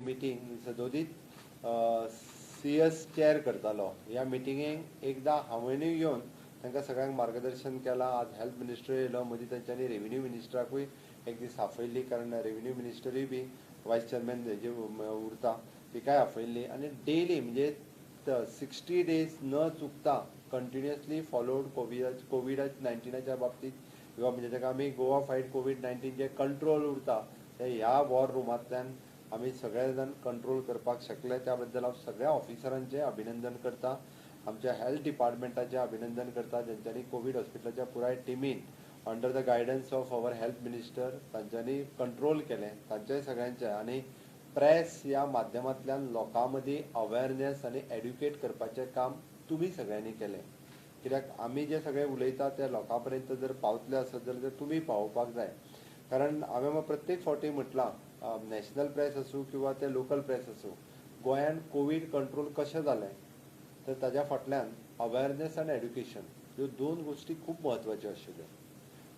Meeting सदोदीत CS chair करतालो. ह्या मिटिंगेक एकदां हांवेंनूय येवन तांकां सगळ्यांक मार्गदर्शन केलां. आज हेल्थ मिनिस्टर येयलो, मदीं तांच्यांनी रेव्हेन्यू मिनिस्टराकूय एक दीस आपयल्ली, कारण रेव्हेन्यू मिनिस्टरूय बी वायस चेअरमॅन हेजे उरता, तिकाय आपयल्ली. आनी डेली म्हणजे 60 days न चुकता कंटिन्युअसली फॉलोड कोविड-19च्या बाबतीत किंवा म्हणजे ताका आमी गोवा फायट कोविड-19 जे कंट्रोल उरता ते ह्या वॉर रुमांतल्यान आमी सगळे जाण कंट्रोल करपाक शकले. त्या बद्दल हांव सगळ्या ऑफिसरांचें अभिनंदन करता. आमच्या हेल्थ डिपार्टमेंटाचें अभिनंदन करता, जेंच्यांनी कोविड हॉस्पिटलाच्या पुराय टिमीन under the guidance of our health minister तांच्यांनी कंट्रोल केलें, तांचेय सगळ्यांचें. आनी प्रेस ह्या माध्यमांतल्यान लोकां मदीं अवेरनेस आनी एड्युकेट करपाचें काम तुमी सगळ्यांनी केलें. कित्याक आमी जे सगळे उलयता ते लोकां पर्यंत जर पावतले आसत जाल्यार तुमी पावोवपाक जाय. कारण हांवें प्रत्येक फावटी म्हटलां, नॅशनल प्रेस आसूं किंवा ते लोकल प्रेस आसूं, गोंयांत कोविड कंट्रोल कशें जालें तर ताज्या फाटल्यान अवेरनेस आनी एड्युकेशन ह्यो 2 गोश्टी खूब म्हत्वाच्यो आशिल्ल्यो.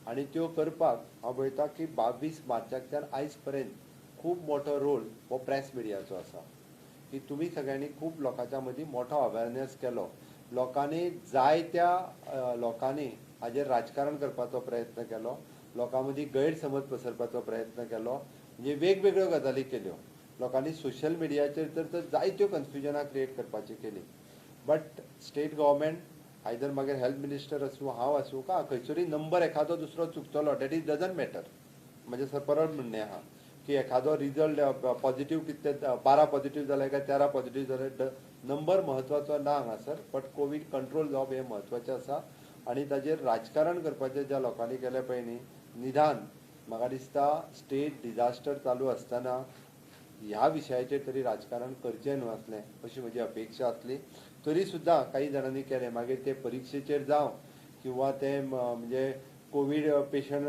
आनी त्यो करपाक हांव पळयतां की 22 मार्चांतल्यान आयज पर्यंत खूब मोठो रोल हो प्रेस मिडियाचो आसा, की तुमी सगळ्यांनी खूब लोकांच्या मदीं मोठो अवेरनेस केलो. लोकांनी जायत्या लोकांनी हाजेर राजकारण करपाचो प्रयत्न केलो, लोकां मदीं गैरसमज पसरपाचो प्रयत्न केलो, म्हणजे वेगवेगळ्यो गजाली केल्यो. लोकांनी सोशल मिडियाचेर तर जायत्यो कन्फ्युजनां क्रिएट करपाची केली. बट स्टेट गव्हर्मेंट, आयदर मागीर हेल्थ मिनिस्टर आसूं, हांव आसूं, खंयसरूय नंबर एखादो दुसरो चुकतलो, डॅट इज डजंट मॅटर. म्हणजे सर परत म्हणणें आहा की एखादो रिजल्ट पॉझिटिव्ह कितें 12 पॉझिटिव्ह जाले काय 13 पॉझिटिव्ह जाले, नंबर म्हत्वाचो ना हांगासर. बट कोविड कंट्रोल जावप हें म्हत्वाचें आसा. आनी ताजेर राजकारण करपाचें ज्या लोकांनी केलें पळय न्ही, निदान म्हाका दिसता स्टेट डिजास्टर चालू आसतना ह्या विशयाचेर तरी राजकारण करचें न्हू आसलें अशी म्हजी अपेक्षा आसली. तरी सुद्दां काही जाणांनी केलें. मागीर ते परिक्षेचेर जावं किंवा ते म्हणजे कोविड पेशंट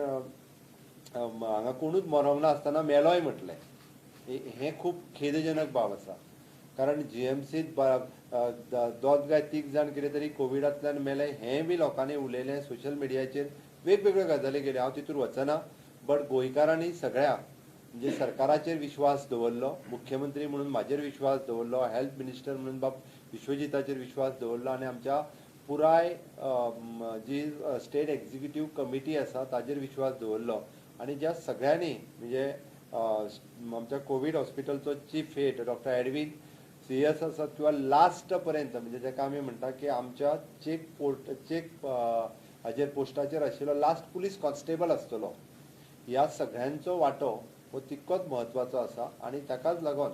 हांगा कोणूच मरोंक ना आसतना मेलोय म्हटलें. हें खूब खेदजनक बाब आसा. कारण GMCत 2 काय 3 जाण कितें तरी कोविडांतल्यान मेले हें बी लोकांनी उलयलें. सोशल मिडियाचेर वेगवेगळ्यो गजाली केल्यो, हांव तितूर वचना. बट गोंयकारांनी सगळ्या म्हणजे सरकाराचेर विश्वास दवरलो, मुख्यमंत्री म्हणून म्हाजेर विश्वास दवरलो, हेल्थ मिनिस्टर म्हणून बाब विश्वजिताचेर विश्वास दवरलो, आनी आमच्या पुराय जी स्टेट एक्झिक्युटीव कमिटी आसा ताजेर विश्वास दवरलो. आनी ज्या सगळ्यांनी म्हणजे आमच्या कोविड हॉस्पिटलचो chief head doctor Edwin CS आसा किंवा लास्ट पर्यंत, म्हणजे जेका आमी म्हणटा की आमच्या चेक हाजेर पोस्टाचेर आशिल्लो लास्ट पुलीस कॉन्स्टेबल आसतलो, ह्या सगळ्यांचो वांटो हो तितकोच म्हत्वाचो आसा. आनी ताकाच लागून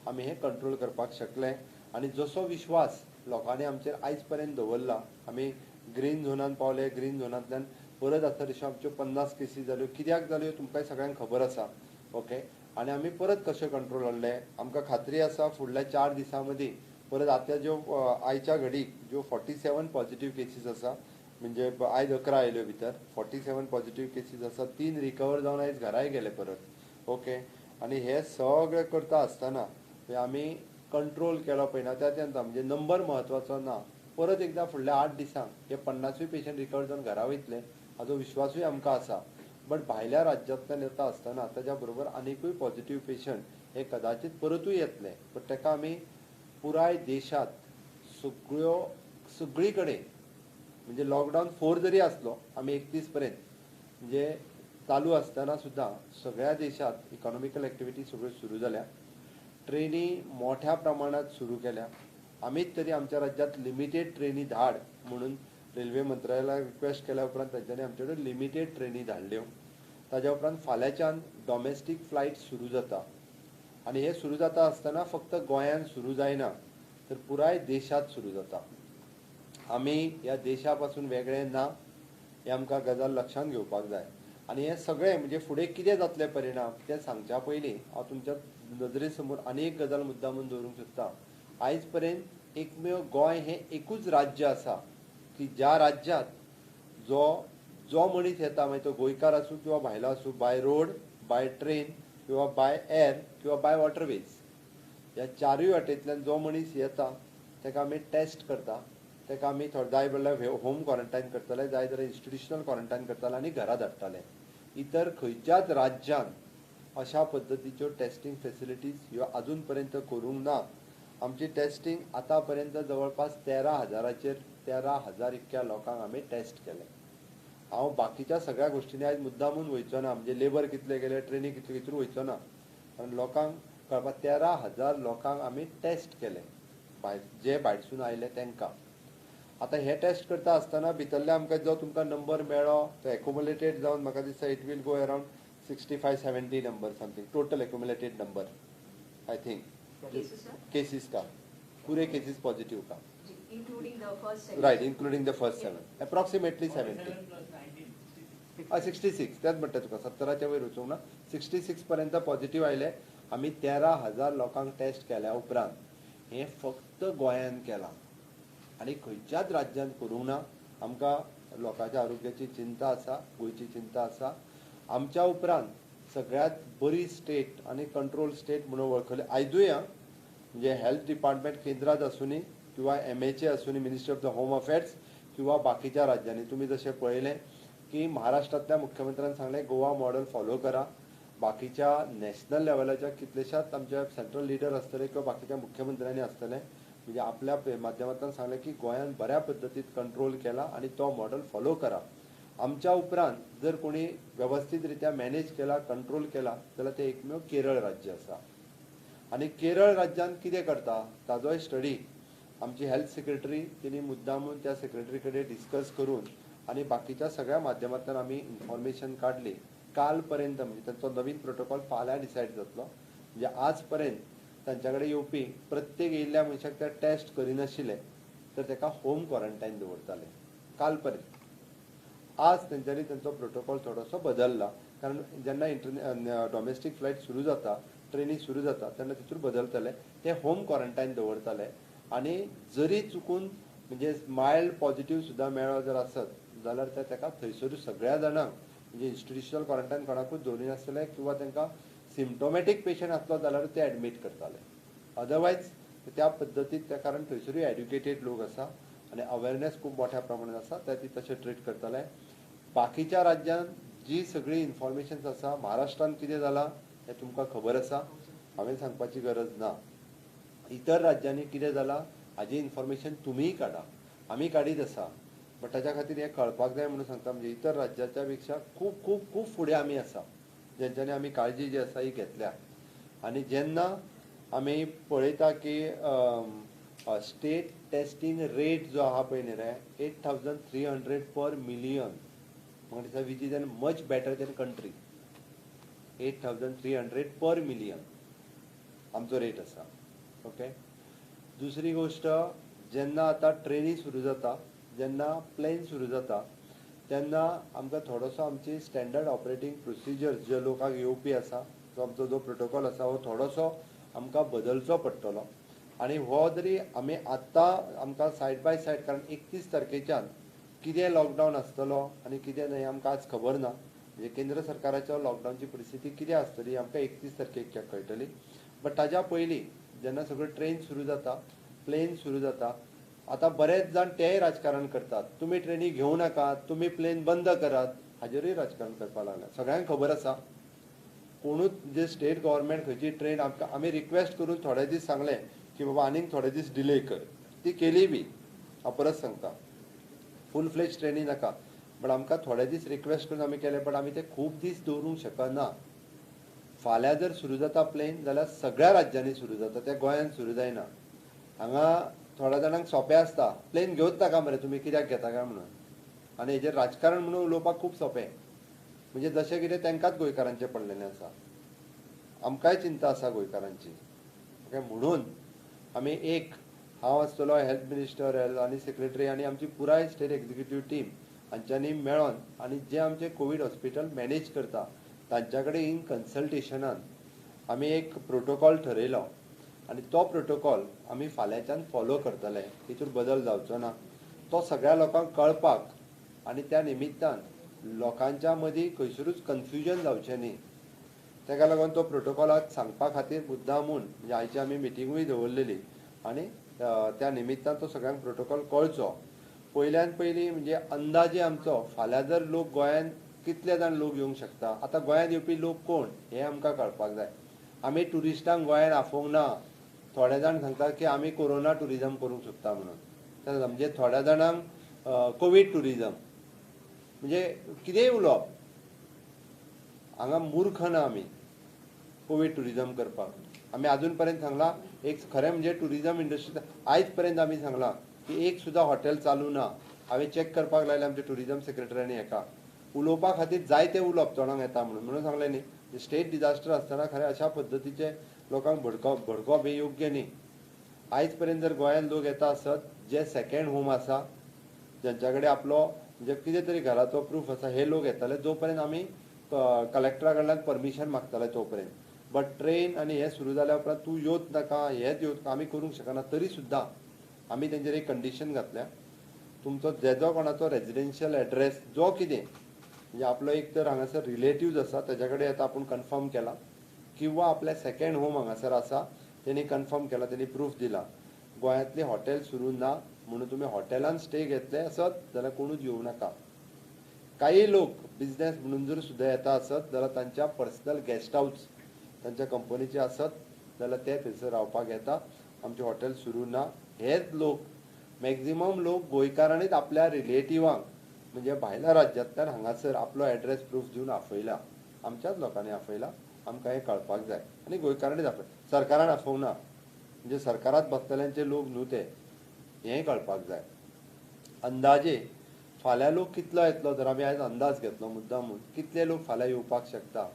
आमी हें कंट्रोल करपाक शकले. आनी जसो विश्वास लोकांनी आमचेर आयज पर्यंत दवरला, आमी ग्रीन झोनांत पावले, ग्रीन झोनांतल्यान परत आतां तश्यो आमच्यो 50 केसीस जाल्यो. कित्याक जाल्यो तुमकां सगळ्यांक खबर आसा. ओके. आनी आमी परत कशें कंट्रोल हाडले, आमकां खात्री आसा फुडल्या 4 दिसां मदीं परत आतां ज्यो आयच्या घडीक ज्यो 47 पॉझिटिव्ह केसीस आसा, म्हणजे आयज 11 आयल्यो भितर 47 पॉझिटिव्ह केसीस आसा, 3 रिकवर जावन आयज घराय गेले परत. ओके. आनी हे सगळें करता आसतना आमी कंट्रोल केलो पळयना त्या म्हणजे नंबर म्हत्वाचो ना. परत एकदां फुडल्या 8 दिसांक हे 50 पेशंट रिकवर जावन घरा वयतले हाजो विश्वासूय आमकां आसा. बट भायल्या राज्यांतल्यान येता आसतना ताच्या बरोबर आनिकूय पॉझिटिव्ह पेशंट हे कदाचित परतूय येतले. बट ताका आमी पुराय देशांत सगळी कडेन म्हणजे लॉकडावन 4 जरी आसलो आमी 31 पर्यंत म्हणजे चालू आसतना सुद्दां सगळ्या देशांत इकॉनॉमिकल एक्टिविटी सगळ्यो सुरू जाल्या. ट्रेनी मोठ्या प्रमाणात सुरू केल्या. आमीच तरी आमच्या राज्यांत लिमिटेड ट्रेनी धाड म्हणून रेल्वे मंत्रालयाक रिक्वेस्ट केल्या उपरांत तांच्यांनी आमचे कडेन लिमिटेड ट्रेनी धाडल्यो. ताज्या उपरांत फाल्यांच्यान डॉमेस्टीक फ्लायट सुरू जाता. आनी हे सुरू जाता आसतना फक्त गोंयांत सुरू जायना तर पुराय देशांत सुरू जाता. आमी ह्या देशा पासून वेगळे ना, हे आमकां गजाल लक्षांत घेवपाक जाय. आनी हे सगळें म्हणजे फुडें कितें जातले परिणाम ते सांगच्या पयलीं हांव तुमच्या नदरे समोर आनी एक गजाल मुद्दामून दवरूंक सोदतां. आयज पर्यंत एकमेव गोंय हें एकूच राज्य आसा की ज्या राज्यांत जो मनीस येता, मागीर तो गोंयकार आसूं किंवा भायलो आसूं, बाय रोड, बाय ट्रेन किंवा बाय एअर किंवा बाय वॉटरवेज, ह्या चारूय वाटेंतल्यान जो मनीस येता ताका आमी टेस्ट करता, ताका आमी जाय जाल्यार होम क्वॉरंटायन करतले, जाय जाल्यार इन्स्टिट्युशनल क्वॉरंटायन करतले आनी घरा धाडटले. इतर खंयच्याच राज्यांत अशा पद्धतीच्यो टेस्टिंग फॅसिलिटीज ह्यो अजून पर्यंत करूंक ना. आमची टेस्टिंग आतापर्यंत जवळपास 13,000 इतक्या लोकांक आमी टेस्ट केले. हांव बाकीच्या सगळ्या गोष्टींनी आयज मुद्दामून वयचो ना, म्हणजे लेबर कितले गेले, ट्रेनींग कितले हितून वयचो ना. कारण लोकांक कळपाक 13,000 लोकांक आमी टेस्ट केले, जे भायरसून आयले तांकां. आतां हे टेस्ट करता आसतना भितरले आमकां जो तुमकां नंबर मेळ्ळो तो एक्युमुलेटेड जावन म्हाका दिसता it will go around 65-70 number something total accumulated number I think cases का पूरे केसेस पॉजिटिव का including the first 7. Right including the first 7 approximately 70 66 त्याच म्हणटा तुका 70च्या वयर वचूंक ना 66 पर्यंत पॉझिटिव्ह आयले. आमी 13,000 लोकांक टेस्ट केल्या उपरांत हे फक्त गोंयांत केलां आनी खंयच्याच राज्यांत करूंक ना. आमकां लोकांच्या आरोग्याची चिंता आसा, गोंयची चिंता आसा. आमच्या उपरांत सगळ्यात बरी स्टेट आनी कंट्रोल स्टेट म्हणून वळखले आयजूय म्हणजे हेल्थ डिपार्टमेंट केंद्रांत आसूनी किंवा MHA आसूनी ministry of the home affairs किंवा बाकीच्या राज्यांनी तुमी जशें पळयलें की महाराष्ट्रांतल्या मुख्यमंत्र्यान सांगलें गोवा मॉडेल फॉलो करा. बाकीच्या नॅशनल लेवलाच्या कितलेशाच आमचे सेंट्रल लिडर आसतले किंवा बाकीच्या मुख्यमंत्र्यांनी आसतले म्हणजे आपल्या माध्यमांतल्यान सांगलें की गोंयान बऱ्या पद्दतीन कंट्रोल केला आनी तो मॉडेल फॉलो करा. आमच्या उपरांत जर कोणी व्यवस्थीत रित्या मॅनेज केला, कंट्रोल केला जाल्यार ते एकमेव केरळ राज्य आसा. आनी केरळ राज्यान कितें करता ताजोय स्टडी आमची हेल्थ सेक्रेटरी तिणी मुद्दामून त्या सेक्रेटरी कडेन डिस्कस करून आनी बाकीच्या सगळ्या माध्यमांतल्यान आमी इन्फॉर्मेशन काडली. काल पर्यंत म्हणजे तांचो नवीन प्रोटोकॉल फाल्यां डिसायड जातलो. म्हणजे आज पर्यंत तांच्या कडेन येवपी प्रत्येक येयल्ल्या मनशाक ते टेस्ट करिनाशिल्ले तर ताका होम क्वॉरंटायन दवरताले काल पर्यंत. आज तेंच्यांनी तांचो प्रोटोकॉल थोडोसो बदलला कारण जेन्ना डॉमेस्टीक फ्लायट सुरू जाता, ट्रेनी सुरू जाता तेन्ना तितून बदलतले. ते होम क्वॉरंटायन दवरताले आनी जरी चुकून म्हणजे मायल्ड पॉझिटिव्ह सुद्दां मेळ्ळो जर आसत जाल्यार ते ताका थंयसरूच सगळ्या जाणांक म्हणजे इन्स्टिट्युशनल क्वॉरंटायन कोणाकूच दवरिनासतले किंवा तांकां सिम्टोमॅटीक पेशंट आसलो जाल्यार ते एडमीट करताले. अदरवायज त्या पद्दतीन त्या कारण थंयसरूय एड्युकेटेड लोक आसा आनी अवेरनेस खूब मोठ्या प्रमाणात आसा ते ती तशें ट्रीट करताले. बाकीच्या राज्यांत जी सगळी इन्फॉर्मेशन्स आसा महाराष्ट्रांत कितें जालां हें तुमकां खबर आसा, हांवें सांगपाची गरज ना. इतर राज्यांनी कितें जालां हाजी इन्फॉर्मेशन तुमीय काडा, आमी काडीत आसा. बट ताच्या खातीर हें कळपाक जाय म्हणून सांगता म्हणजे इतर राज्याच्या पेक्षा खूब खूब खूब फुडें आमी आसा जेंच्यांनी आमी काळजी जी आसा ही घेतल्या. आनी जेन्ना आमी पळयता की स्टेट टेस्टिंग रेट जो आहा पळय न्ही रे 8,300 पर मिलियन म्हाका दिसता which is an much better than country. 8,300 per million आमचो रेट आसा. ओके. दुसरी गोष्ट जेन्ना आतां ट्रेनी सुरू जाता, जेन्ना प्लेन सुरू जाता तेन्ना आमकां थोडोसो आमची स्टँडर्ड ऑपरेटींग प्रोसिजर्स जे लोकांक येवपी आसा तो आमचो जो प्रोटोकॉल आसा हो थोडोसो आमकां बदलचो पडटलो. आनी हो जरी आमी आत्तां आमकां सायड बाय सायड कारण 31 तारखेच्यान कितें लॉकडावन आसतलो आनी कितें न्हय आमकां आज खबर ना. म्हणजे केंद्र सरकाराच्या लॉकडावनची परिस्थिती कितें आसतली आमकां 31 तारखेक कळटली. बट ताच्या पयलीं जेन्ना सगळ्यो ट्रेन सुरू जाता, प्लेन सुरू जाता, आतां बरेच जाण तेंय राजकारण करतात. तुमी ट्रेनी घेवं नाकात, तुमी प्लेन बंद करात, हाजेरूय राजकारण करपाक लागल्यात. सगळ्यांक खबर आसा कोणूच जे स्टेट गव्हर्मेंट खंयची ट्रेन आमकां आमी रिक्वेस्ट करून थोडे दीस सांगलें की बाबा आनीक थोडे दीस डिले कर, ती केली बी. हांव परत सांगता फूल फ्लेज ट्रेनी नाका बट आमकां थोडे दीस रिक्वेस्ट करून आमी केले बट आमी ते खूब दीस दवरूंक शकना. फाल्यां जर सुरू जाता प्लेन जाल्यार सगळ्या राज्यांनी सुरू जाता, ते गोंयांत सुरू जायना. हांगा थोड्या जाणांक सोंपें आसता प्लेन घेवच नाका मरे तुमी कित्याक घेता काय म्हणून आनी हेजेर राजकारण म्हणून उलोवपाक खूब सोंपें. म्हणजे जशें कितें तांकांच गोंयकारांचें पडलेलें आसा. आमकांय चिंता आसा गोंयकारांची. ओके. म्हणून आमी एक हांव आसतलो हेल्थ मिनिस्टर आनी सेक्रेटरी आनी आमची पुराय स्टेट एक्झिक्युटीव टीम हांच्यांनी मेळोन आनी जे आमचे कोवीड हॉस्पिटल मॅनेज करता तांच्या कडेन इन कन्सल्टेशनान आमी एक प्रोटोकॉल ठरयलो आनी तो प्रोटोकॉल आमी फाल्यांच्यान फॉलो करतले. हितूर बदल जावचो ना. तो सगळ्या लोकांक कळपाक आनी त्या निमित्तान लोकांच्या मदीं खंयसरूच कन्फ्युजन जावचें न्ही ताका लागून तो प्रोटोकॉल आज सांगपा खातीर मुद्दामून म्हणजे आयची आमी मिटिंगूय दवरलेली आनी त्या निमित्तान तो सगळ्यांक प्रोटोकॉल कळचो. पयल्यान पयलीं म्हणजे अंदाजे आमचो फाल्यां जर लोक गोंयांत कितले जाण लोक येवंक शकता. आतां गोंयांत येवपी लोक कोण हें आमकां कळपाक जाय. आमी ट्युरिस्टांक गोंयांत आफोवंक ना. थोडे जाण सांगतात की आमी कोरोना टुरिजम करूंक सोदता म्हणून. म्हणजे थोड्या जाणांक कोवीड टुरिजम म्हणजे कितेंय उलोवप. हांगा मूर्ख ना आमी कोवीड टुरिजम करपाक. आमी आजून पर्यंत सांगलां एक खरें म्हणजे टुरिजम इंडस्ट्री आयज पर्यंत आमी सांगलां की एक सुद्दां हॉटेल चालू ना. हांवें चॅक करपाक लायलें आमच्या टुरिजम सेक्रेटऱ्यांनी हेका. उलोवपा खातीर जायते उलोवप तोंडाक येता म्हणून सांगलें न्ही. स्टेट डिजास्टर आसतना खरें अशा पद्दतीचे लोकांक भडकोवप हें योग्य न्ही. आयज पर्यंत जर गोंयांत लोक येता आसत जे सेकंड होम आसा, ज्यांच्या कडेन आपलो म्हणजे कितें तरी घराचो प्रूफ आसा, हे लोक येताले जो पर्यंत आमी कलेक्टरा कडल्यान परमिशन मागताले तो पर्यंत. बट ट्रेन आनी हें सुरू जाल्या उपरांत तूं येवच नाका, हेंच येवच आमी करूंक शकना. तरी सुद्दां आमी तेंचेर एक कंडिशन घातल्या. तुमचो जेजो कोणाचो रेजिडेन्शियल एड्रेस जो कितें म्हणजे आपलो एक तर हांगासर रिलेटिव्ज आसा तेज्या कडेन आतां आपूण कन्फर्म केला, किंवा आपलें सेकंड होम हांगासर आसा तेणी कन्फर्म केला, तेणी प्रूफ दिला. गोंयांतली हॉटेल सुरू ना म्हणून तुमी हॉटेलांत स्टे घेतले आसत जाल्यार कोणूच येवं नाका. काही लोक बिझनेस म्हणून जर सुद्दां येता आसत जाल्यार तांच्या पर्सनल गेस्ट हाऊस तांच्या कंपनीचे आसत जाल्यार ते थंयसर रावपाक येता. आमचे हॉटेल सुरू ना. हेच लोक मॅक्झिमम लोक गोंयकारांनीच आपल्या रिलेटिव्हांक म्हणजे भायल्या राज्यांतल्यान हांगासर आपलो एड्रेस प्रूफ दिवन आफयला. आमच्याच लोकांनी आफयला. आमकां हें कळपाक जाय आनी गोंयकारांनीच आफय. सरकारान आफोवंक ना. म्हणजे सरकारांत बसतल्यांचे लोक न्हू ते, हेंय कळपाक जाय. अंदाजे फाल्यां लोक कितलो येतलो जर आमी आयज अंदाज घेतलो मुद्दामून कितले लोक फाल्यां येवपाक शकता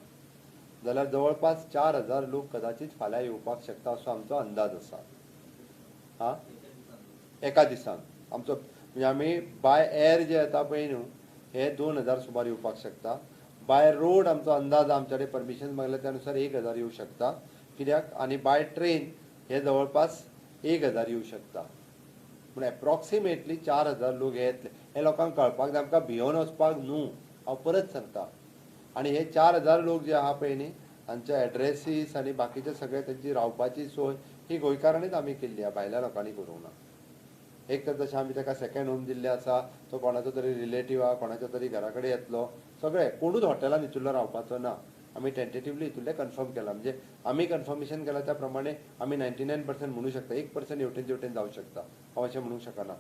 जाल्यार जवळपास 4,000 लोक कदाचित फाल्यां येवपाक शकता असो आमचो अंदाज आसा. हा एका दिसान आमचो म्हणजे आमी बाय एअर जे येता पळय न्हू हे 2,000 सुमार येवपाक शकता. बाय रोड आमचो अंदाज आमचे कडेन परमिशन मागल्या त्या नुसार 1,000 येवं शकता. कित्याक आनी बाय ट्रेन हे जवळपास 1,000 येवं शकता. पूण एप्रॉक्सिमेटली 4,000 लोक हे येतले. हे लोकांक कळपाक जाय. आमकां भियोन वचपाक न्हू, हांव परत सांगता. आनी हे 4,000 लोक जे आहा पळय न्ही हांचे एड्रेसीस आनी बाकीचे सगळे तेंची रावपाची सोय ही गोंयकारांनीच आमी केल्ली आहा, भायल्या लोकांनी करूंक ना. एक तर जशें आमी ताका सेकंड होम दिल्ले आसा, तो कोणाचो तरी रिलेटिव्ह आहा, कोणाच्या तरी घरा कडेन येतलो. सगळे कोणूच हॉटेलांत भितरलो रावपाचो ना. आमी टेंटेटिवली हितूंतलें कन्फर्म केलां. म्हणजे आमी कन्फर्मेशन केलां त्या प्रमाणे आमी 99% म्हणूं शकता. 1% हेवटेन तेवटेन जावं शकता, हांव अशें म्हणूंक शकना.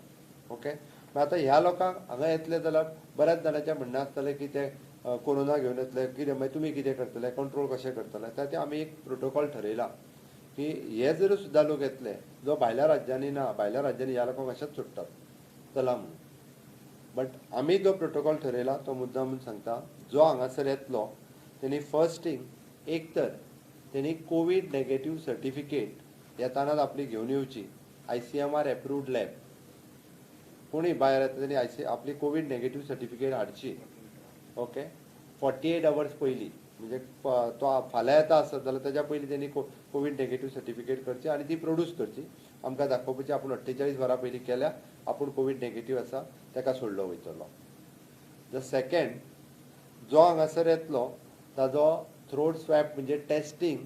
ओके. आतां ह्या लोकांक हांगा येतले जाल्यार बऱ्याच जाणांचें म्हणणें आसतलें की ते कोरोना घेवन येतले, कितें मागीर तुमी कितें करतले, कंट्रोल कशें करतले. ते आमी एक प्रोटोकॉल ठरयला की हे जर सुद्दां लोक येतले जो भायल्या राज्यांनी ना, भायल्या राज्यांनी ह्या लोकांक अशेंच सोडटात चला म्हणून. बट आमी जो प्रोटोकॉल ठरयला तो मुद्दामून सांगता, जो हांगासर येतलो तेणी फर्स्ट थींग एक तर तेणी कोवीड नेगेटीव सर्टिफिकेट येतानाच आपली घेवन येवची. ICMR approved lab. कोणीय भायर येता तेणी आपली कोवीड नेगेटीव सर्टिफिकेट हाडची. ओके. 48 hours पयलीं म्हणजे तो फाल्यां येता आसत जाल्यार तेज्या पयलीं तेणी कोवीड नेगेटीव सर्टिफिकेट करची आनी ती प्रोड्यूस करची. आमकां दाखोवपाची आपूण 48 वरां पयलीं केल्या, आपूण कोवीड नेगेटीव आसा, ताका सोडलो वयतलो. द सेकंड जो हांगासर येतलो ताजो थ्रोट स्वॅब म्हणजे टेस्टींग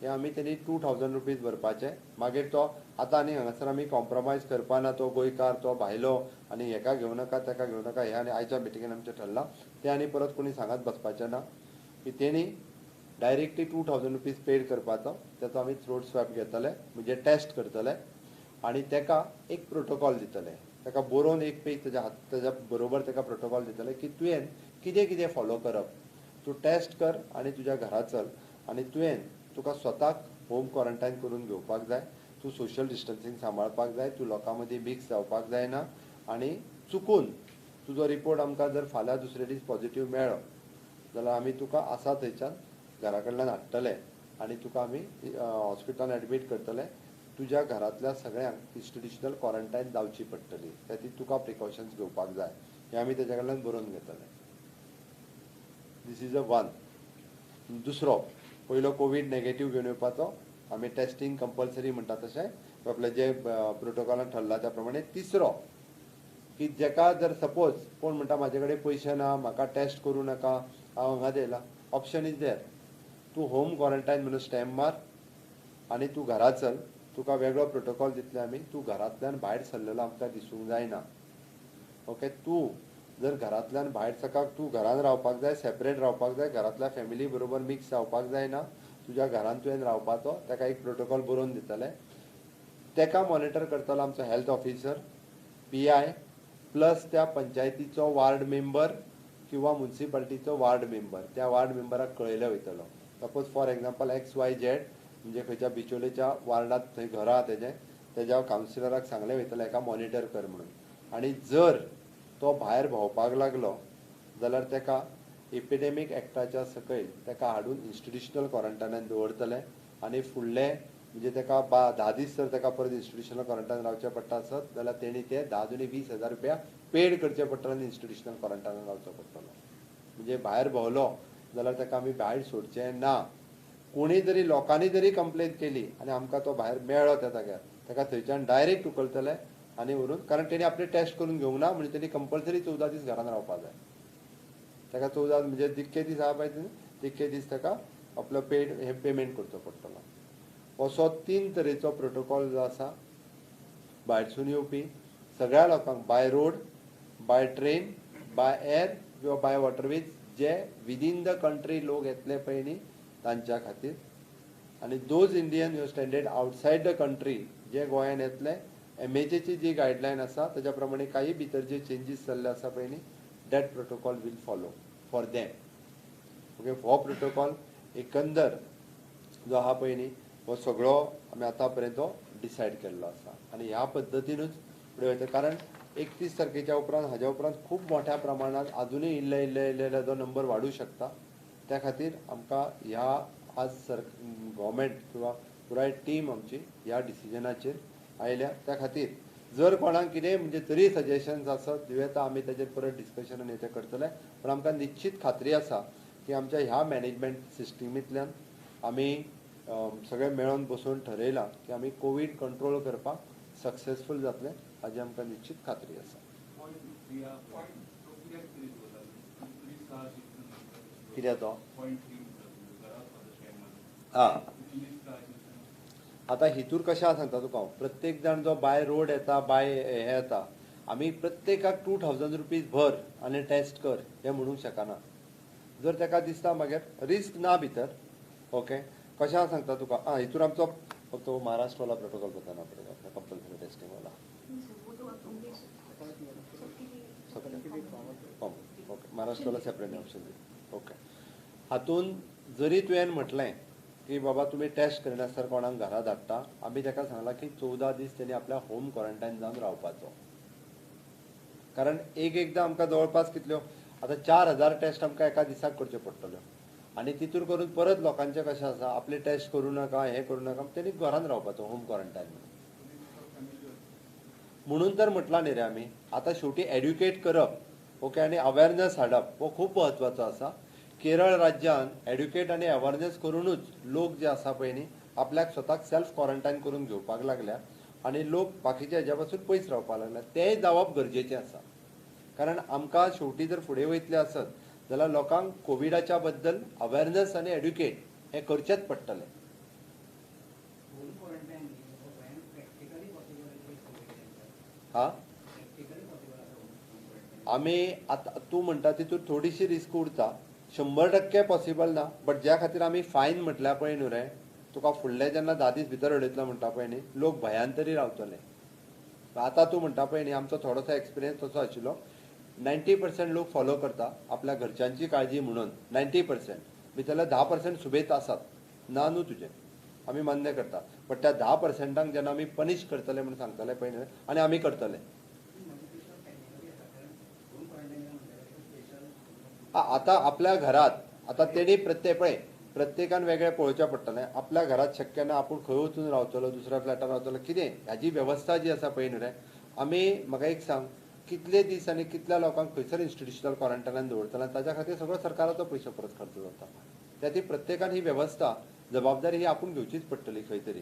हें आमी तेणी 2,000 रुपीज भरपाचें. मागीर तो आतां आनी हांगासर आमी कॉम्प्रोमायज करपाना, तो गोंयकार तो भायलो आनी हेका घेवं नाका तेका घेवं नाका हें आनी आयच्या मिटिंगेन आमचें ठरलां. तें आनी परत कोणी सांगत बसपाचें ना की तेणी डायरेक्टली 2,000 रुपीज पेड करपाचो. तेचो आमी थ्रोट स्वॅब घेतले म्हणजे टेस्ट करतले आनी तेका एक प्रोटोकॉल दितले. ताका बरोवन एक पेज तेज्या बरोबर ताका प्रोटोकॉल दितले की तुवें कितें कितें फॉलो करप. तूं टेस्ट कर आनी तुज्या घरा चल आनी तुका स्वताक होम क्वॉरंटायन करून घेवपाक जाय. तूं सोशल डिस्टन्सींग सांबाळपाक जाय. तूं लोकां मदीं मिक्स जावपाक जायना आनी चुकून तुजो रिपोर्ट आमकां जर फाल्यां दुसरे दीस पॉझिटीव मेळ्ळो जाल्यार आमी तुका आसा थंयच्यान घरा कडल्यान हाडटले आनी तुका आमी हॉस्पिटलान एडमीट करतले. तुज्या घरांतल्या सगळ्यांक इन्स्टिट्युशनल क्वॉरंटायन जावची पडटली. त्या खातीर तुका प्रिकॉशन्स घेवपाक जाय हें आमी तेज्या कडल्यान बरोवन घेतले. This is one. दुसरो पयलो कोवीड नेगेटीव घेवन येवपाचो. आमी टेस्टींग कंपल्सरी म्हणटा तशें आपलें जे प्रोटोकॉलान ठरला त्या प्रमाणे. तिसरो की जेका जर सपोज कोण म्हणटा म्हाजे कडेन पयशे ना, म्हाका टेस्ट करूं नाका, हांव हांगा येयला, ऑप्शन इज देर. तूं होम क्वॉरंटायन म्हणून स्टॅम्प मार आनी तूं घरा चल. तुका वेगळो प्रोटोकॉल दितले आमी. तूं घरांतल्यान भायर सरलेलो आमकां दिसूंक जायना. ओके. तूं जर घरांतल्यान भायर सकाळ तूं घरान रावपाक जाय, सेपरेट रावपाक जाय, घरांतल्या फॅमिली बरोबर मिक्स जावपाक जायना, तुज्या घरांत तुवें रावपाचो, ताका एक प्रोटोकॉल बरोवन दितले. ताका मॉनिटर करतलो आमचो हेल्थ ऑफिसर, PI, प्लस त्या पंचायतीचो वार्ड मेंबर किंवा म्युन्सिपाल्टीचो वार्ड मेंबर. त्या वार्ड मेंबराक कळयलो वयतलो. सपोज फॉर एग्जाम्पल XYZ म्हणजे खंयच्या बिचोलेच्या वार्डांत थंय घर आहा तेज्या कावन्सिलराक सांगलें वयतलें हेका मॉनिटर कर म्हणून. आनी जर तो भायर भोंवपाक लागलो जाल्यार ताका एपिडेमीक एक्टाच्या सकयल ताका हाडून इन्स्टिट्युशनल क्वॉरंटायनांत दवरतले आनी फुडले म्हणजे ताका 10 दीस जर ताका परत इन्स्टिट्युशनल क्वॉरंटायन रावचें पडटा आसत जाल्यार तेणी ते 10 दुनी 20,000 रुपया पेड करचे पडटले आनी इन्स्टिट्युशनल क्वॉरंटायनांत रावचो पडटलो. म्हणजे भायर भोंवलो जाल्यार ताका आमी भायर सोडचें ना. कोणी जरी लोकांनी जरी कंप्लेन केली आनी आमकां तो भायर मेळ्ळो त्या जाग्यार ताका थंयच्यान डायरेक्ट उखलतले आनी व्हरून, कारण तेणी आपले टेस्ट करून घेवंक ना म्हणजे तेणी कंपल्सरी 14 दीस घरान रावपाक जाय. ताका 14 म्हणजे जितके दीस आहा पळय तितके दीस ताका आपलो पेड हे पेमेंट करचो पडटलो. असो 3 तरेचो प्रोटोकॉल जो आसा भायरसून येवपी सगळ्या लोकांक by road, by train, by air किंवा बाय वॉटरवेज जे विदीन द कंट्री लोक येतले पळय न्ही तांच्या खातीर. आनी those Indian you standard outside the country जे गोंयांत येतले MHAची जी गायडलायन आसा ताच्या प्रमाणे काही भितर जे चेंजीस जाल्ले आसा पळय न्ही that protocol will follow for them. Okay, हो प्रोटोकॉल एकंदर जो आहा पळय न्ही हो सगळो आमी आतां पर्यंत डिसायड केल्लो आसा आनी ह्या पद्दतीनूच फुडें वयता. कारण 31 तारखेच्या उपरांत हाज्या उपरांत खूब मोठ्या प्रमाणांत आजुनूय इल्ले जो नंबर वाडूंक शकता. त्या खातीर आमकां ह्या आज गव्हर्मेंट किंवा पुराय टीम आमची ह्या डिसिजनाचेर आयल्या. त्या खातीर जर कोणाक कितेंय म्हणजे तरी सजेशन्स आसत दुयेंता आमी ताचेर परत डिस्कशन आनी तें करतले. पण आमकां निश्चित खात्री आसा की आमच्या ह्या मॅनेजमेंट सिस्टमींतल्यान आमी सगळे मेळोन बसून ठरयलां की आमी कोवीड कंट्रोल करपाक सक्सेसफूल जातले हाजी आमकां निश्चित खात्री आसा. कित्याक तो आतां हितूर कशें आसा सांगता तुका हांव, प्रत्येक जाण जो बाय रोड येता बाय हे येता आमी प्रत्येकाक 2000 रुपीज भर आनी टेस्ट कर हें म्हणूंक शकना. जर ताका दिसता मागीर रिस्क ना भितर. ओके, कशें आसा सांगता तुका हितूर आमचो तो महाराष्ट्रवाला प्रोटोकॉल बताना पडेगा कंपल्सरी टेस्टिंग वाला. ओके, महाराष्ट्रवाला सेपरेट ऑप्शन. ओके, हातून जरी तुवें म्हटलें की बाबा तुमी टेस्ट करिनासतना कोणाक घरा धाडटा, आमी ताका सांगलां की 14 दीस तेणी आपल्या होम क्वॉरंटायन जावन रावपाचो. कारण एकदां आमकां जवळपास कितल्यो आतां 4000 टेस्ट आमकां एका दिसाक करच्यो पडटल्यो आनी तितूर करून परत लोकांचें कशें आसा आपले टेस्ट करूं नाका हें करूं नाका तेणी घरान रावपाचो होम क्वॉरंटायन म्हणून तर म्हटलां न्ही रे आमी. आतां शेवटी एड्युकेट करप ओके आनी अवेरनस हाडप हो खूब म्हत्वाचो आसा. केरळ राज्यान एड्युकेट आनी अवेरनस करूनच लोक जे आसा पळय न्ही आपल्याक स्वताक सेल्फ क्वॉरंटायन करून घेवपाक लागल्या आनी लोक बाकीच्या हेज्या पासून पयस रावपाक लागल्या. तेंय जावप गरजेचें आसा. कारण आमकां शेवटी जर फुडें वयतले आसत जाल्यार लोकांक कोविडाच्या बद्दल अवेरनस आनी एड्युकेट हें करचेंच पडटलें. आमी आतां तूं म्हणटा तितूर थोडीशी रिस्क उरता, 100% पॉसिबल ना. बट ज्या खातीर आमी फायन म्हटल्या पळय न्हू रे, तुका फुडले जेन्ना 10 दीस भितर उडयतलो म्हणटा पळय न्ही लोक भयान तरी रावतले. आतां तूं म्हणटा पळय न्ही आमचो थोडोसो एक्सपिरियन्स तसो आशिल्लो. 90% लोक फॉलो करता आपल्या घरच्यांची काळजी म्हणून. 90% भितरले 10% सुबेज आसात ना न्हू तुजें आमी मान्य करता. बट त्या 10%क जेन्ना आमी पनीश करतले म्हूण सांगतले पळय न्ही आनी आमी करतले. आतां आपल्या घरात आतां तेणी प्रत्येकान वेगळें पळोवचें पडटलें. आपल्या घरात शक्य ना आपूण खंय वचून रावतलो दुसऱ्या फ्लॅटान रावतलो कितें हाजी वेवस्था जी आसा पळय न्ही रे आमी म्हाका एक सांग कितले दीस आनी कितल्या लोकांक खंयसर इन्स्टिट्युशनल क्वॉरंटायनान दवरतले ताच्या खातीर सगळो सरकाराचो पयसो परत खर्च जाता. त्या खातीर प्रत्येकान ही वेवस्था जबाबदारी ही आपूण घेवचीच पडटली. खंय तरी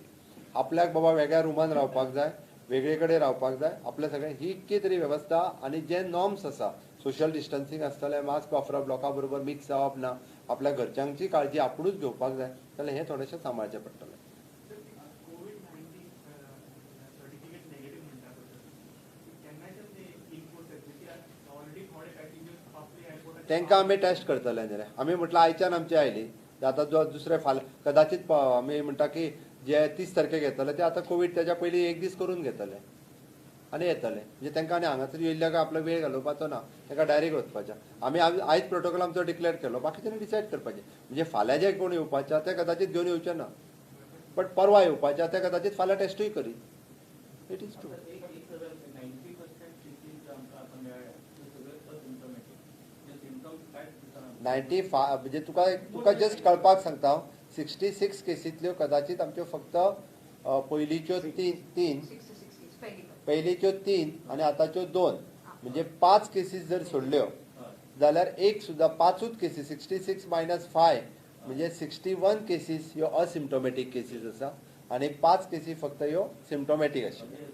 आपल्याक बाबा वेगळ्या रुमान रावपाक जाय, वेगळे कडेन रावपाक जाय, आपल्या सगळें ही इतकी तरी वेवस्था आनी जे नॉर्म्स आसा सोशल डिस्टन्सिंग आसतलें, मास्क वापरप, लोकां बरोबर मिक्स जावप ना, आपल्या घरच्यांची काळजी आपुणूच घेवपाक जाय जाल्यार हें थोडेंशें सांबाळचें पडटलें. तांकां आमी टेस्ट करतले न्ही रे. आमी म्हटलं आयच्यान आमची आयली आतां जो दुसरे कदाचित आमी म्हणटा की जे 30 तारखेक येतले ते आतां कोवीड तेच्या पयलीं एक दीस करून घेतले आनी येतले. म्हणजे तांकां आनी हांगासर येयल्ल्या काय आपलो वेळ घालोवपाचो ना, तांकां डायरेक्ट वचपाचें. आमी आयज प्रोटोकॉल आमचो डिक्लेअर केलो, बाकीच्यांनी डिसायड करपाचें. म्हणजे फाल्यां जे कोण येवपाचे ते कदाचित घेवन येवचे ना, बट परवा येवपाचे ते कदाचित फाल्यां टेस्टूय करी. It is true. 95 म्हणजे तुका जस्ट कळपाक सांगता, 66 केसींतल्यो कदाचित आमच्यो फक्त पयलींच्यो तीन 66 पहिली. पयलींच्यो 3 आनी आतांच्यो 2 म्हणजे 5 केसीस जर सोडल्यो जाल्यार एक सुद्दां 5च केसीस 66 मायनस 5 म्हणजे 61 केसीस ह्यो असिम्टोमॅटीक केसीस आसा आनी 5 केसी फक्त ह्यो सिम्टोमॅटीक आशिल्ल्यो.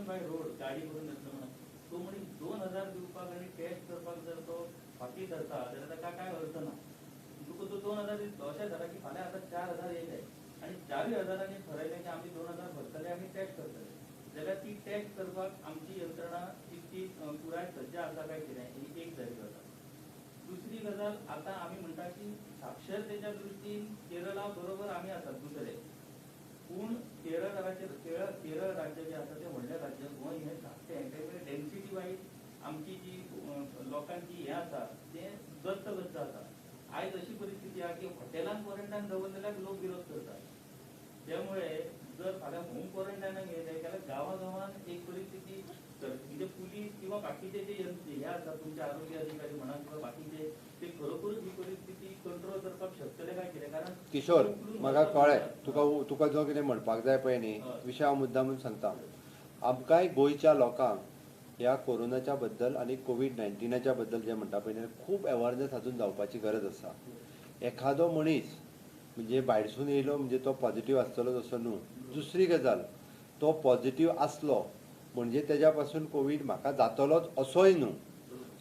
बाय रोड गाडी करून येतलो म्हणून तो मनीस 2000 दिवपाक आनी टेस्ट करपाक जर तो फाटी धरता जाल्यार ताका काय अर्थ ना. तुका तो 2000 दितलो अशें जाला की फाल्यां आतां 4000 येयले आनी 4000 ठरयलें की आमी 2000 भरतले आमी टेस्ट करतले जाल्यार ती टेस्ट करपाक आमची यंत्रणा तितकी पुराय सज्ज आसा काय कितें ही एक जाली गजाल. दुसरी गजाल आतां आमी म्हणटा की साक्षरतेच्या दृश्टीन केरळा बरोबर आमी आसात दुसरे, पूण केरळ राज्य जे आसा ते व्हडलें राज्य, गोंय हें धाकटें, त्यामुळे डेन्सिटी वायज आमची जी लोकांची हें आसा तें गच्च आसा. आयज अशी परिस्थिती आहा की हॉटेलांत क्वॉरंटायन दवरलेल्याक लोक विरोध करतात. त्यामुळे जर फाल्यां होम क्वॉरंटायनाक येयले जाल्यार गांवागांवांत एक परिस्थिती म्हणजे पुलीस किंवा बाकीचे जे हे आसा तुमचे आरोग्य अधिकारी म्हणा किंवा बाकीचे ते खरोखरूच ही परिस्थिती कंट्रोल करपाक शकतले काय कितें. कारण किशोर म्हाका कळ्ळें तुका जो कितें म्हणपाक जाय पळय न्ही विशय हांव मुद्दामून सांगता. आमकांय गोंयच्या लोकांक ह्या कोरोनाच्या बद्दल आनी कोवीड-19च्या बद्दल जे म्हणटा पळय न्ही खूब अवेअरनेस अजून जावपाची गरज आसा. एखादो मनीस म्हणजे भायरसून येयलो म्हणजे तो पॉझिटिव्ह आसतलो असो न्हू. दुसरी गजाल तो पॉझिटिव्ह आसलो म्हणजे तेज्या पासून कोवीड म्हाका जातलोच असोय न्हू.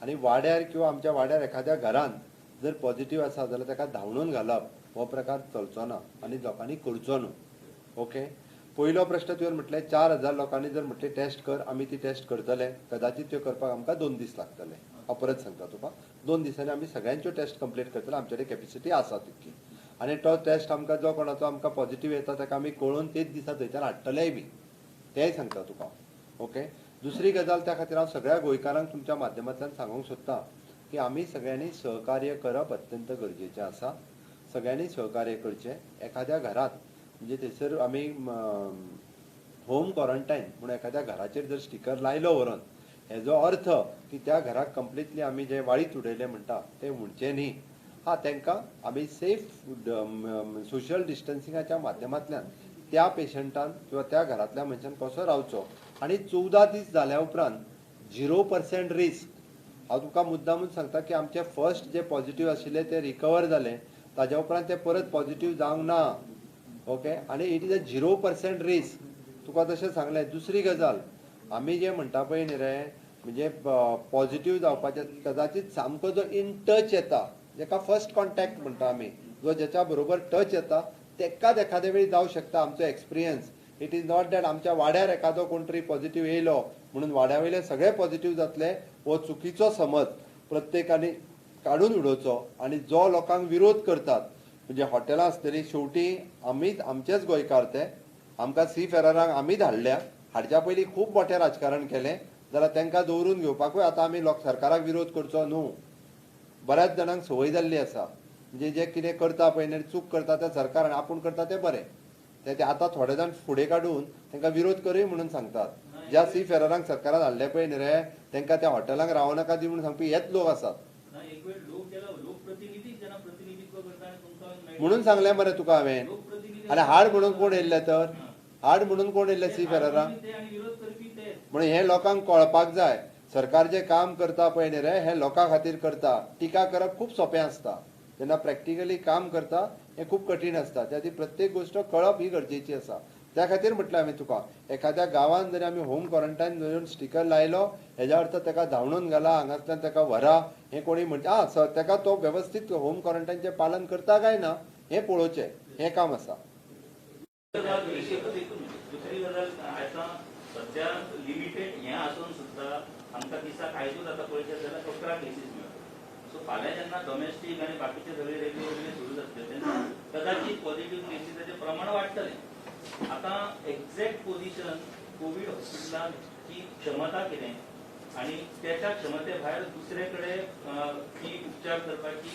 आनी वाड्यार किंवा आमच्या वाड्यार एखाद्या घरांत जर पॉझिटिव्ह आसा जाल्यार ताका धांवणून घालप हो प्रकार चलचो ना आनी लोकांनी करचो न्हू. ओके. पयलो प्रश्न तुवें म्हटलें 4000 लोकांनी जर म्हटलें टेस्ट कर आमी ती टेस्ट करतले, कदाचित त्यो करपाक आमकां 2 दीस लागतले. हांव परत सांगता तुका 2 दिसांनी आमी सगळ्यांच्यो टेस्ट कंप्लीट करतले. आमचे कडेन कॅपेसिटी आसा तितकी आनी तो टेस्ट आमकां जो कोणाचो आमकां पॉझिटिव्ह येता ताका आमी कळोवन तेच दिसा थंयच्यान हाडटलेय बी, तेंय सांगता तुका. ओके. दुसरी गजाल त्या खातीर हांव सगळ्या गोंयकारांक तुमच्या माध्यमांतल्यान सांगूंक सोदतां की आमी सगळ्यांनी सहकार्य करप अत्यंत गरजेचें आसा. सगळ्यांनी सहकार्य करचें. एखाद्या घरांत म्हणजे थंयसर आमी होम क्वॉरंटायन म्हूण एखाद्या घराचेर जर स्टिकर लायलो व्हरून हेजो अर्थ की त्या घराक कंप्लिटली आमी जे वाळीत उडयलें म्हणटा तें म्हणचें न्ही. तांकां आमी सेफ सोशल डिस्टन्सिंगाच्या माध्यमांतल्यान त्या पेशंटान किंवा त्या घरांतल्या मनशान कसो रावचो आनी 14 दीस जाल्या उपरांत 0% रिस्क. हांव तुका मुद्दामून सांगता की आमचे फर्स्ट जे पॉझिटिव्ह आशिल्ले ते रिकवर जाले, ताज्या उपरांत ते परत पॉझिटिव्ह जावंक ना. ओके. आनी इट इज अ 0% रिस्क. तुका तशें सांगलें. दुसरी गजाल आमी जे म्हणटा पळय न्ही रे म्हणजे पॉझिटिव्ह जावपाचे कदाचित सामको जो इन टच येता जेका फर्स्ट कॉन्टॅक्ट म्हणटा आमी, जो जेच्या बरोबर टच येता तेकाच एखाद्या वेळी जावं शकता. आमचो experience it is not that आमच्या वाड्यार एखादो कोण तरी पॉझिटिव्ह येयलो म्हणून वाड्या वयले सगळे पॉझिटिव्ह जातले हो चुकीचो समज प्रत्येकाने काडून उडोवचो. आनी जो लोकांक विरोध करतात म्हणजे हॉटेलां आसतलीं शेवटी आमीच आमचेच गोंयकार ते, आमकां सी फेरारांक आमीच हाडल्या. हाडच्या पयलीं खूब मोठें राजकारण केलें जाल्यार तांकां दवरून घेवपाकूय आतां आमी सरकाराक विरोध करचो न्हू. बऱ्याच जाणांक संवय जाल्ली आसा म्हणजे जे कितें करता पळय न्ही चूक करता ते सरकारान आपूण करता तें बरें ते आतां थोडे जाण फुडें काडून तांकां विरोध करय म्हणून सांगतात. ज्या सी फेरारांक सरकारान हाडले पळय न्ही रे तांकां त्या हॉटेलांक रावनाका दी म्हणून सांगपी हेच लोक आसात. म्हणून सांगलें मरे तुका हांवें. आनी हाड म्हणून कोण येयल्ले तर हाड म्हणून कोण येयल्ले सी फेरारांक म्हणून हें लोकांक कळपाक जाय. सरकार जे काम करता पळय न्ही रे हें लोकां खातीर करता. टिका करप खूब सोंपें आसता, जेन्ना प्रॅक्टिकली काम करता हें खूब कठीण आसता. त्या खातीर प्रत्येक गोश्ट कळप ही गरजेची आसा. त्या खातीर म्हटलें आमी तुका एखाद्या गांवांत जरी आमी होम क्वॉरंटायन घेवन स्टिकर लायलो हेज्या अर्थ ताका धांवडून घाला हांगांतल्यान ताका व्हरा हें कोणी म्हणटा ताका तो वेवस्थीत होम क्वॉरंटायनचें पालन करता काय ना हें पळोवचें हें काम आसा. दुसरी गजाल आतां सध्या लिमिटेड हें आसून सुद्दां आमकां दिसाक आयजूच आतां पळयत जाल्यार 11 केसीस मेळटा. सो फाल्यां जेन्ना डॉमेस्टीक आनी बाकीचे सगळे रेग्युलर सुरू जातले तेन्ना कदाचित पॉझिटिव्ह केसीसाचें प्रमाण वाडटलें. आतां एक्झॅक्ट पोझिशन कोवीड हॉस्पिटलांची क्षमता कितें आनी त्याच्या क्षमते भायर दुसरे कडेन ती उपचार करपाची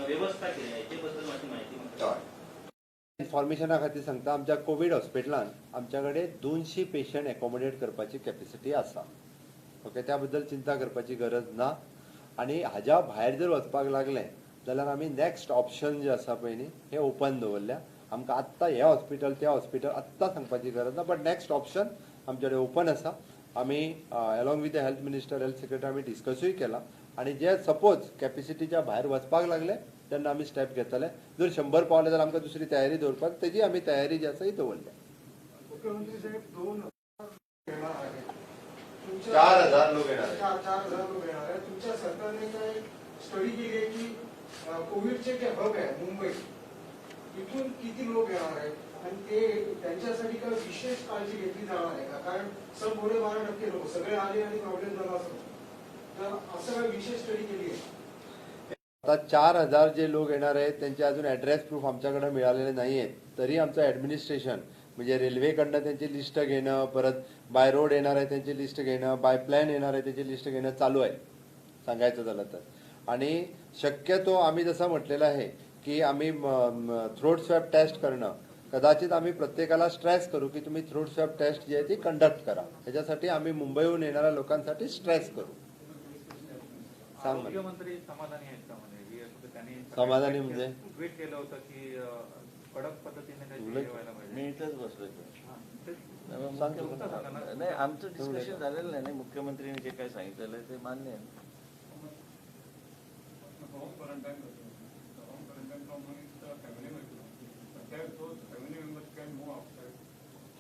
व्यवस्था कितें हेचे बद्दल मातशी म्हायती म्हाका. इन्फॉर्मेशना खातीर सांगता आमच्या कोवीड हॉस्पिटलान आमच्या कडेन 200 पेशंट एकोमोडेट करपाची कॅपेसिटी आसा. ओके त्या बद्दल चिंता करपाची गरज ना. आनी हाज्या भायर जर वचपाक लागलें जाल्यार आमी नेक्स्ट ऑप्शन जे आसा पळय न्ही हें ओपन दवरल्या. आमकां आत्तां हें हॉस्पिटल तें हॉस्पिटल आत्तां सांगपाची गरज ना बट नेक्स्ट ऑप्शन आमचे कडेन ओपन आसा. आमी along with the health minister health secretary आमी डिस्कसूय केला आनी जे सपोज कॅपेसिटीच्या भायर वचपाक लागले तेन्ना आमी स्टेप घेतले. जर 100 पावले जाल्यार आमकां दुसरी तयारी दवरपाक तेजी आमी तयारी जी आसा ही दवरल्या. मुख्यमंत्री साहेब 2,000 येणार आहे. 4,000 लोक येणार आहेत. 4,000 लोक येणार आहेत. तुमच्या सरकारने काय स्टडी केली आहे की कोविडचे जे हब आहे मुंबई इथून किती लोक येणार आहेत आणि ते त्यांच्यासाठी काय विशेष काळजी घेतली जाणार आहे का? कारण 12% लोक सगळे आले आणि प्रॉब्लेम झाला असं तर असं काय विशेष स्टडी केली आहे? आता 4,000 जे लोक येणार आहेत त्यांचे अजून ॲड्रेस प्रूफ आमच्याकडे मिळालेले नाही आहेत. तरी आमचं ॲडमिनिस्ट्रेशन म्हणजे रेल्वेकडनं त्यांची लिस्ट घेणं परत बाय रोड येणार आहे त्यांची लिस्ट घेणं बाय प्लॅन येणार आहे त्याची लिस्ट घेणं चालू आहे सांगायचं झालं तर. आणि शक्यतो आम्ही जसं म्हटलेलं आहे की आम्ही थ्रोट स्वॅब टेस्ट करणं कदाचित आम्ही प्रत्येकाला स्ट्रेस करू की तुम्ही थ्रोट स्वॅब टेस्ट जी आहे ती कंडक्ट करा. त्याच्यासाठी आम्ही मुंबईहून येणाऱ्या लोकांसाठी स्ट्रेस करू. सांग मला. मुख्यमंत्री समाधानी आहेत का म्हणजे त्यांनी समाधानी म्हणजे ट्विट केलं होतं की कडक पद्धतीने काही व्हायला पाहिजे. मी इथंच बसलोय. सांग. नाही आमचं डिस्कशन झालेलं नाही. मुख्यमंत्र्यांनी जे काही सांगितलेलं आहे ते मान्य आहे.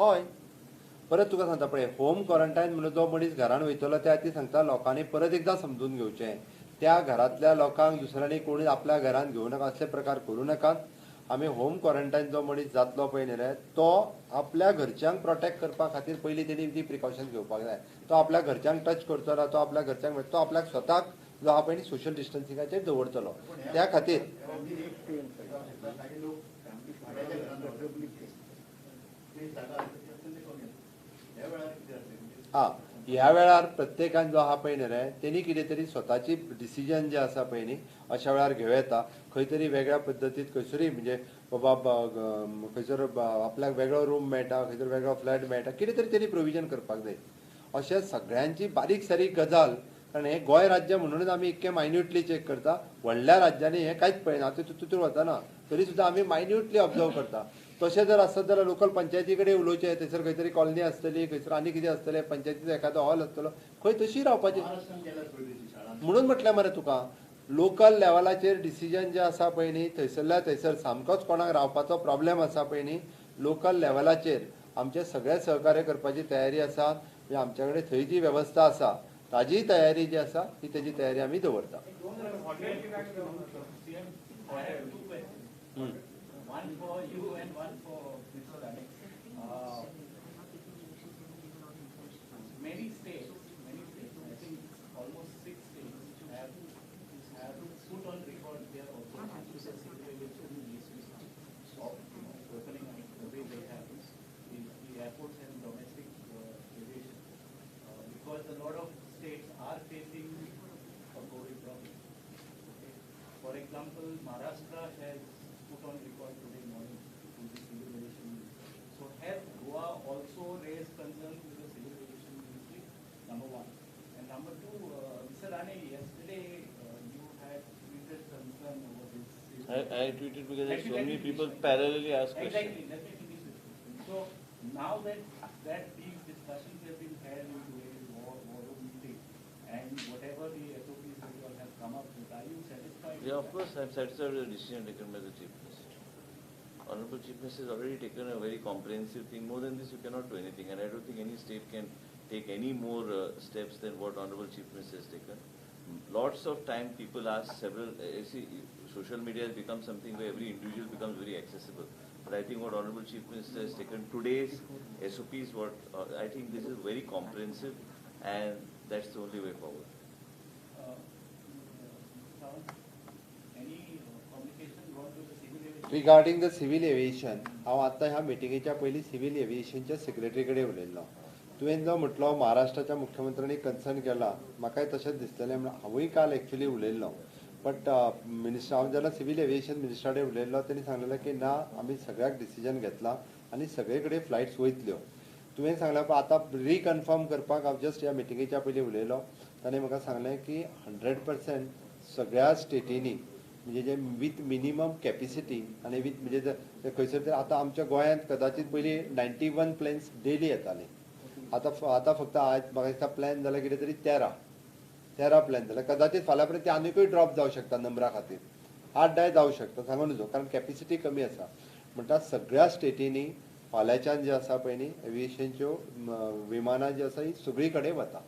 हय परत तुका सांगता पळय होम क्वॉरंटायन म्हणून जो मनीस घरान वयतलो त्या खातीर सांगता लोकांनी परत एकदा समजून घेवचें. त्या घरातल्या लोकांक दुसऱ्यांनी कोणी आपल्या घरान घेवं नाका असले प्रकार करूं नाकात. आमी होम क्वॉरंटायन जो मनीस जातलो पळय न्ही रे तो आपल्या घरच्यांक प्रोटेक्ट करपा खातीर पयलीं तेणी ती प्रिकॉशन घेवपाक जाय. तो आपल्या घरच्यांक टच करचो ना तो आपल्या घरच्यांक तो आपल्याक स्वताक जो आहा पळय सोशल डिस्टन्सिंगाचेर दवरतलो. त्या खातीर ह्या वेळार प्रत्येकान जो आहा पळय न्ही रे तेणी कितें तरी स्वताची डिसिजन जे आसा पळय न्ही अशा वेळार घेवं येता. खंय तरी वेगळ्या पद्दतीत खंयसरूय म्हणजे बाबा खंयसर आपल्याक वेगळो रूम मेळटा खंयसर वेगळो फ्लॅट मेळटा कितें तरी तेणी प्रोविजन करपाक जाय. अशें सगळ्यांची बारीक सारीक गजाल कारण हें गोंय राज्य म्हणूनच आमी इतकें मायन्युटली चॅक करता. व्हडल्या राज्यांनी हें कांयच पळयना तितूर वचना तरी सुद्दां आमी मायन्युटली ऑब्जर्व करता. तशें जर आसत जाल्यार लोकल पंचायती कडेन उलोवचें थंयसर खंय तरी कॉलनी आसतली खंयसर आनी कितें आसतलें पंचायतीचो एखादो हॉल आसतलो खंय तशी रावपाची म्हणून म्हटलें मरे तुका लोकल लेवलाचेर डिसिजन जें आसा पळय न्ही थंयसरल्या थंयसर सामकोच कोणाक रावपाचो प्रॉब्लेम आसा पळय न्ही लोकल लेवलाचेर आमचे सगळे सहकार्य करपाची तयारी आसा. म्हणजे आमच्या कडेन थंय जी वेवस्था आसा ताजी तयारी जी आसा ती तेजी तयारी आमी दवरता. One for you and one for Mr. Rane. Many states, I think almost 6 states have put on record their also of opening the way they have the airports and domestic aviation because a lot of states are facing a COVID problem. Okay. For example, Maharashtra has put on record today morning to the civil aviation ministry. So have Goa also raised concerns with the civil aviation ministry? Number one. And number two, Mr. Rane, yesterday you had tweeted concern over this. I tweeted because so many people parallelly ask questions. Exactly. Let me finish this question. So now that these discussions have been held in today's war room meeting and whatever the SOPs that you all have come up with, are you satisfied? Yeah, of course, I'm satisfied with the decision taken by the Chief Minister. Honorable Chief Minister has already taken a very comprehensive thing. More than this, you cannot do anything. And I don't think any state can take any more steps than what Honorable Chief Minister has taken. Lots of time people ask several, see, social media has become something where every individual becomes very accessible. But I think what Honorable Chief Minister has taken today's SOP is what, I think this is very comprehensive and that's the only way forward. Any communication brought to the civil aviation? Regarding the civil aviation हांव आतां ह्या मिटिंगेच्या पयलीं civil एव्हिएशनच्या secretary कडेन उलयल्लो. तुवें जो म्हटलो महाराष्ट्राच्या मुख्यमंत्र्यांनी कन्सर्न केला, म्हाकाय तशेंच दिसतलें म्हणून हांवूय काल एक्चुअली उलयल्लो. बट मिनिस्टर हांव जेन्ना सिव्हिल एव्हिएशन मिनिस्टरा कडेन उलयल्लो तेणी सांगलेलें की ना आमी सगळ्याक डिसिजन घेतला आनी सगळे कडेन फ्लायट्स वयतल्यो. तुवें सांगलें आतां रिकन्फर्म करपाक हांव जस्ट ह्या मिटिंगेच्या पयलीं उलयलो. ताणें म्हाका सांगलें की 100% सगळ्या स्टेटींनी म्हणजे जे विथ मिनिमम कॅपिसिटी आनी विथ म्हणजे खंयसर तरी आतां आमच्या गोंयांत कदाचित पयलीं 91 प्लेन्स डेली येताले. आतां फक्त आज म्हाका दिसता प्लॅन जाला कितें तरी 13 प्लॅन जाला. कदाचित फाल्यां पर्यंत ते आनिकूय ड्रॉप जावं शकता नंबरा खातीर, 8-10 जावं शकता सांगून नजो, कारण कॅपिसिटी कमी आसा. म्हणटा सगळ्या स्टेटींनी फाल्यांच्यान जे आसा पळय न्ही एव्हिएशनच्यो विमानां जी आसा ही सगळी कडेन वता.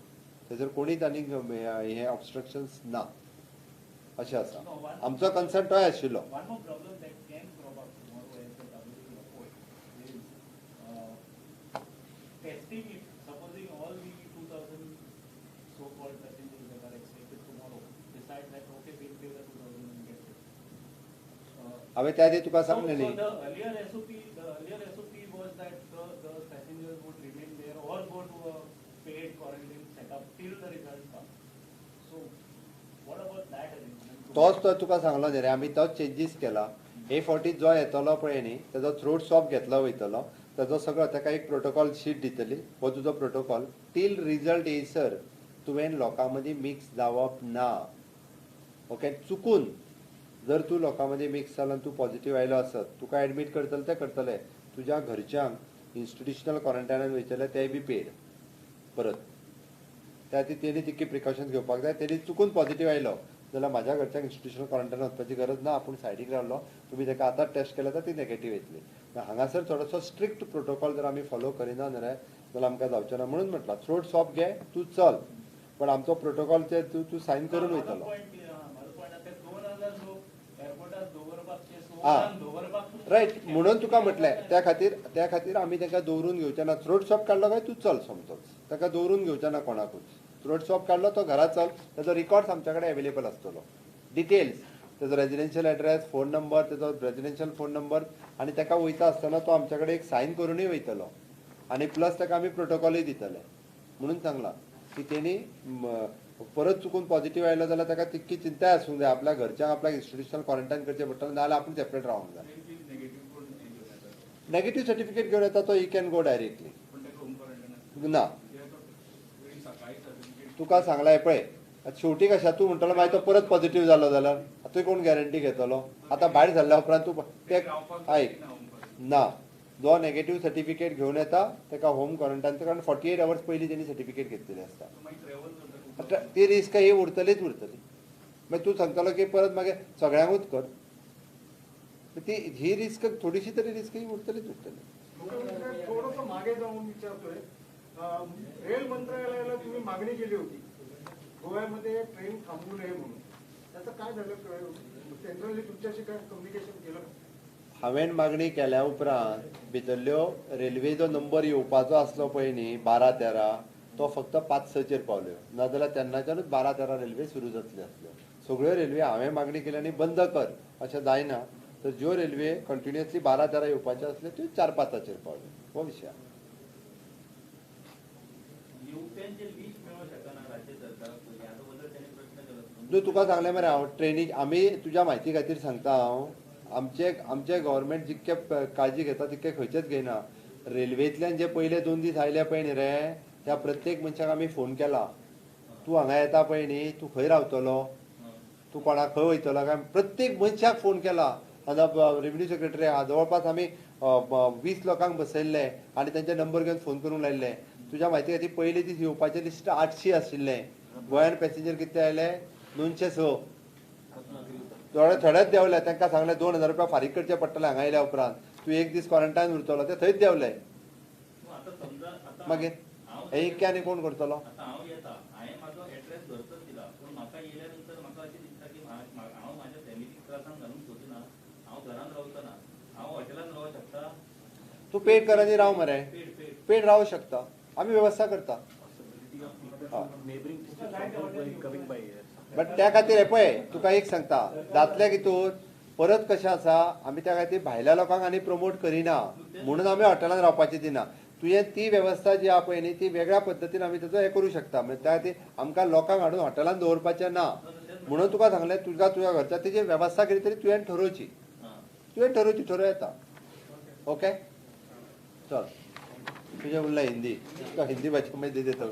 थंयसर कोणीच आनीक हे ऑब्स्ट्रक्शन्स ना अशें आसा. आमचो कन्सर्न तोय आशिल्लो. One more problem that can crop up tomorrow as the WTO report is testing if supposing all the 2,000 so-called passengers that are expected tomorrow decide that okay we'll pay the 2,000 and get it. हांवें त्या दिसा तुका So सांगलें न्ही the earlier SOP was that the passengers would remain there or go to a paid quarantine setup till the results come. So what about that arrangement? तोच तो तुका सांगलो न्ही रे, आमी तोच चेंजीस केला. हे फावटी जो येतलो पळय न्ही तेजो थ्रोट स्वॅब घेतलो वयतलो, तेजो सगळो ताका एक प्रोटोकॉल शीट दितली, हो तुजो प्रोटोकॉल. टील रिजल्ट येयसर तुवें लोकां मदीं मिक्स जावप ना. ओके, चुकून जर तूं लोकां मदीं मिक्स जालो तूं पॉझिटिव्ह आयलो आसत, तुका एडमीट करतले ते करतले. तुज्या घरच्यांक इन्स्टिट्युशनल क्वॉरंटायनान वयतले तेय बी पेड परत. त्या खातीर तेणी तितकी प्रिकॉशन्स घेवपाक जाय. तेणी चुकून पॉझिटिव्ह आयलो जाल्यार म्हाज्या घरच्यांक इन्स्टिट्युशनल क्वॉरंटायनान वचपाची गरज ना, आपूण सायडीक रावलो, तुमी ताका आतां टेस्ट केला तर ती नेगेटीव येतली. हांगासर थोडोसो स्ट्रिक्ट प्रोटोकॉल जर आमी फॉलो करिना न्ही रे जाल्यार आमकां जावचें ना. म्हणून म्हटलां थ्रोट स्वॅब घे, तूं चल, पण आमचो प्रोटोकॉल तूं सायन करून वयतलो. रायट, म्हणून तुका म्हटलें त्या खातीर आमी ताका दवरून घेवचें ना. थ्रोट स्वॅब काडलो काय तूं चल समजोच, ताका दवरून घेवचें ना कोणाकूच. थ्रोट स्वॅब काडलो तो घरा चल, ताजो रिकॉर्ड्स आमच्या कडेन अवेलेबल आसतलो, डिटेल्स, तेजो रेजिडेन्शियल एड्रेस, फोन नंबर, तेजो रेजिडेन्शियल फोन नंबर, आनी ताका वयता आसतना तो आमच्या कडेन एक सायन करूनय वयतलो. आनी प्लस ताका आमी प्रोटोकॉलूय दितले. म्हणून सांगलां की तेणी परत चुकून पॉझिटिव्ह आयलो जाल्यार ताका तितकी चिंताय आसूंक जाय. आपल्या घरच्यांक आपल्याक इन्स्टिट्युशनल क्वॉरंटायन करचें पडटलें, नाजाल्यार आपूण सेपरेट रावंक जाय. नेगेटीव्ह सर्टिफिकेट घेवन येता तो ही कॅन गो डायरेक्टली ना. तुका सांगलां पळय शेवटी कशा तूं म्हणटलो मागीर तो परत पॉझिटिव्ह जालो जाल्यार तुवें कोण गॅरंटी घेतलो. आतां भायर सरल्या उपरांत तूं ते आयक ना, जो नेगेटीव्ह सर्टिफिकेट घेवन येता ताका होम क्वॉरंटायन, कारण 48 hours पयलीं तेणी सर्टिफिकेट घेतलेली आसता. ती रिस्क ही उरतलीच उरतली. मागीर तूं सांगतलो की परत मागीर सगळ्यांकूच कर, ती ही रिस्क थोडीशी तरी रिस्क ही उरतलीच उरतली. थोडंसं मागे जाऊन विचारतोय, रेल मंत्रालयाला तुम्ही मागणी केली होती गोव्यामध्ये ट्रेन थांबवू नये म्हणून, त्याचं काय झालं? सेंट्रलने तुमच्याशी काय कम्युनिकेशन केलं? हांवें मागणी केल्या उपरांत भितरल्यो रेल्वे जो नंबर येवपाचो आसलो पळय न्ही 12-13 तो फक्त 5-6 पावल्यो, नाजाल्यार तेन्नाच्यानूच 12-13 रेल्वे सुरू जातल्यो आसल्यो. सगळ्यो रेल्वे हांवें मागणी केली आनी बंद कर अशें जायना. तर ज्यो रेल्वे कंटिन्युअसली 12-13 येवपाच्यो आसल्यो त्यो 4-5 पावल्यो. हो विशय. तुका सांगलें मरे हांव ट्रेनी आमी तुज्या म्हायती खातीर सांगता हांव, आमचे गव्हर्मेंट जितके काळजी घेता तितके खंयचेच घेयना. रेल्वेंतल्यान जे पयले 2 दीस आयले पळय न्ही रे, त्या प्रत्येक मनशाक आमी फोन केला. तूं हांगा येता पळय न्ही, तूं खंय रावतलो, तूं कोणाक खंय वयतलो काय, प्रत्येक मनशाक फोन केला. रेव्हेन्यू सेक्रेटरी आहा, जवळपास आमी 20 लोकांक बसयल्ले आनी तांचे नंबर घेवन फोन करूंक लायिल्ले. तुज्या म्हायती खातीर पयले दीस येवपाचें लिस्ट 800 आशिल्लें. गोंयान पॅसेंजर कितले आयले? 906. थोडेच देवले तांकां सांगलें 2,000 रुपया फारीक करचे पडटले हांगा येयल्या उपरांत तूं एक दीस क्वॉरंटायन उरतलो ते थंयच देवले मग आता समजा आता मागीर हांव- हे इतक्यांनी कोण करतलो आता हांव येता हांवें म्हाजो एड्रेस घरचोच दिला पूण म्हाका येयल्या नंतर म्हाका अशें दिसता की हांव म्हाज्या फॅमिलीक त्रासान घालूंक सोदिना हांव घरान रावतना हांव हॉटेलान रावूंक शकता तूं पेड कर आनी राव मरे पेड पेड पेड रावू शकता आमी वेवस्था करता neighboring districts coming by here. But त्या खातीर हे पळय तुका एक सांगता जातल्या हितून परत कशें आसा आमी त्या खातीर भायल्या लोकांक आनी प्रमोट करिना म्हणून आमी हॉटेलांत रावपाचें दिना तुवें ती वेवस्था जी आहा पळय न्ही ती वेगळ्या पद्दतीन आमी ताचो हे करूं शकता म्हणजे त्या खातीर आमकां लोकांक हाडून हॉटेलांत दवरपाचें ना म्हणून तुका सांगलें तुज्या घरच्या तेजी वेवस्था केली तरी तुवें ठरोवची ठरोव येता ओके चल तुजें उरलें हिंदी तुका हिंदी भाशेन मागीर देता